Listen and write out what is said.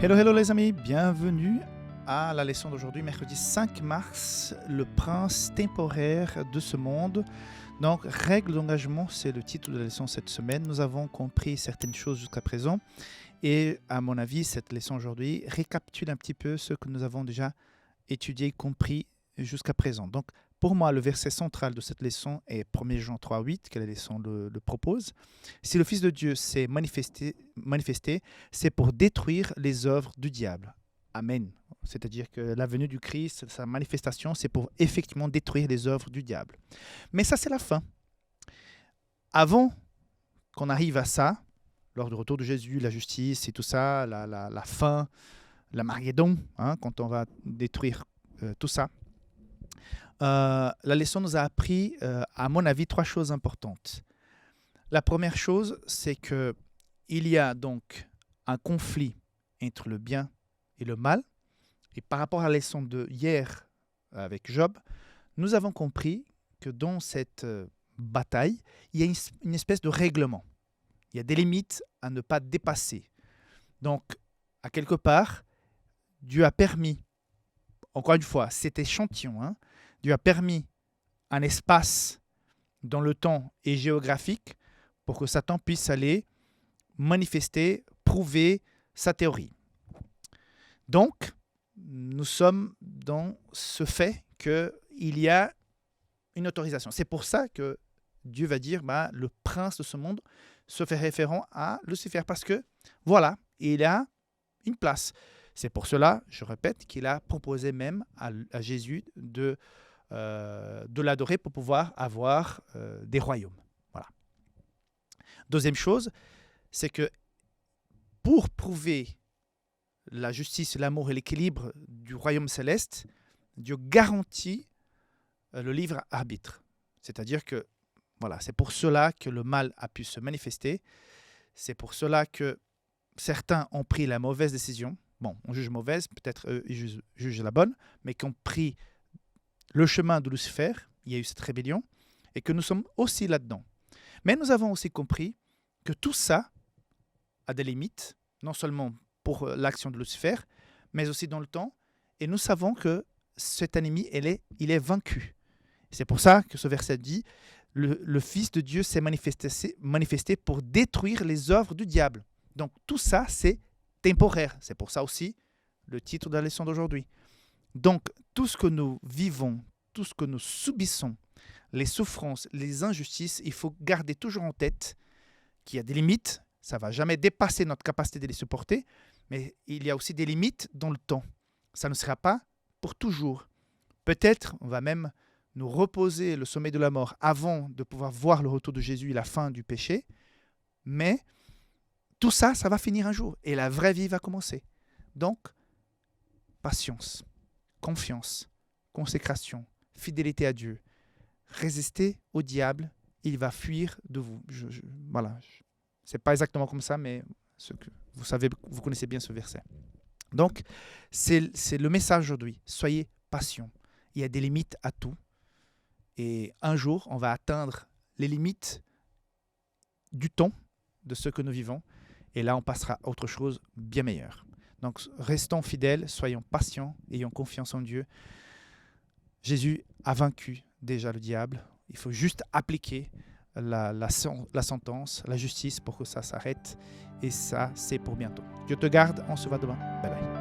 Hello, hello les amis, bienvenue à la leçon d'aujourd'hui, mercredi 5 mars, le prince temporaire de ce monde. Donc, règle d'engagement, c'est le titre de la leçon cette semaine. Nous avons compris certaines choses jusqu'à présent et à mon avis, cette leçon aujourd'hui récapitule un petit peu ce que nous avons déjà étudié, compris jusqu'à présent. Donc, pour moi, le verset central de cette leçon est 1 Jean 3,8, que la leçon le propose. Si le Fils de Dieu s'est manifesté, c'est pour détruire les œuvres du diable. Amen. C'est-à-dire que la venue du Christ, sa manifestation, c'est pour effectivement détruire les œuvres du diable. Mais ça, c'est la fin. Avant qu'on arrive à ça, lors du retour de Jésus, la justice et tout ça, la fin, l'Armageddon, quand on va détruire tout ça, la leçon nous a appris, à mon avis, 3 choses importantes. La première chose, c'est qu'il y a donc un conflit entre le bien et le mal. Et par rapport à la leçon de hier avec Job, nous avons compris que dans cette bataille, il y a une espèce de règlement. Il y a des limites à ne pas dépasser. Donc, à quelque part, Dieu a permis, encore une fois, cet échantillon, Dieu a permis un espace dans le temps et géographique pour que Satan puisse aller manifester, prouver sa théorie. Donc, nous sommes dans ce fait qu'il y a une autorisation. C'est pour ça que Dieu va dire, le prince de ce monde se fait référent à Lucifer, parce que, voilà, il a une place. C'est pour cela, je répète, qu'il a proposé même à Jésus de l'adorer pour pouvoir avoir des royaumes. Voilà. Deuxième chose, c'est que pour prouver la justice, l'amour et l'équilibre du royaume céleste, Dieu garantit le libre arbitre. C'est-à-dire que, voilà, c'est pour cela que le mal a pu se manifester. C'est pour cela que certains ont pris la mauvaise décision. Bon, on juge mauvaise, peut-être eux, ils jugent la bonne, mais qui ont pris le chemin de Lucifer. Il y a eu cette rébellion, et que nous sommes aussi là-dedans. Mais nous avons aussi compris que tout ça a des limites, non seulement pour l'action de Lucifer, mais aussi dans le temps. Et nous savons que cet ennemi, il est vaincu. C'est pour ça que ce verset dit, le Fils de Dieu s'est manifesté pour détruire les œuvres du diable. Donc tout ça, c'est temporaire. C'est pour ça aussi le titre de la leçon d'aujourd'hui. Donc tout ce que nous vivons, tout ce que nous subissons, les souffrances, les injustices, il faut garder toujours en tête qu'il y a des limites. Ça ne va jamais dépasser notre capacité de les supporter, mais il y a aussi des limites dans le temps. Ça ne sera pas pour toujours. Peut-être on va même nous reposer le sommeil de la mort avant de pouvoir voir le retour de Jésus et la fin du péché, mais tout ça, ça va finir un jour et la vraie vie va commencer. Donc, patience, confiance, consécration, fidélité à Dieu. Résistez au diable, il va fuir de vous. Voilà. Ce n'est pas exactement comme ça, mais vous savez, vous connaissez bien ce verset. Donc, c'est le message aujourd'hui. Soyez patients. Il y a des limites à tout. Et un jour, on va atteindre les limites du temps de ce que nous vivons. Et là, on passera à autre chose bien meilleure. Donc, restons fidèles, soyons patients, ayons confiance en Dieu. Jésus a vaincu déjà le diable. Il faut juste appliquer la sentence, la justice pour que ça s'arrête. Et ça, c'est pour bientôt. Dieu te garde, on se voit demain. Bye bye.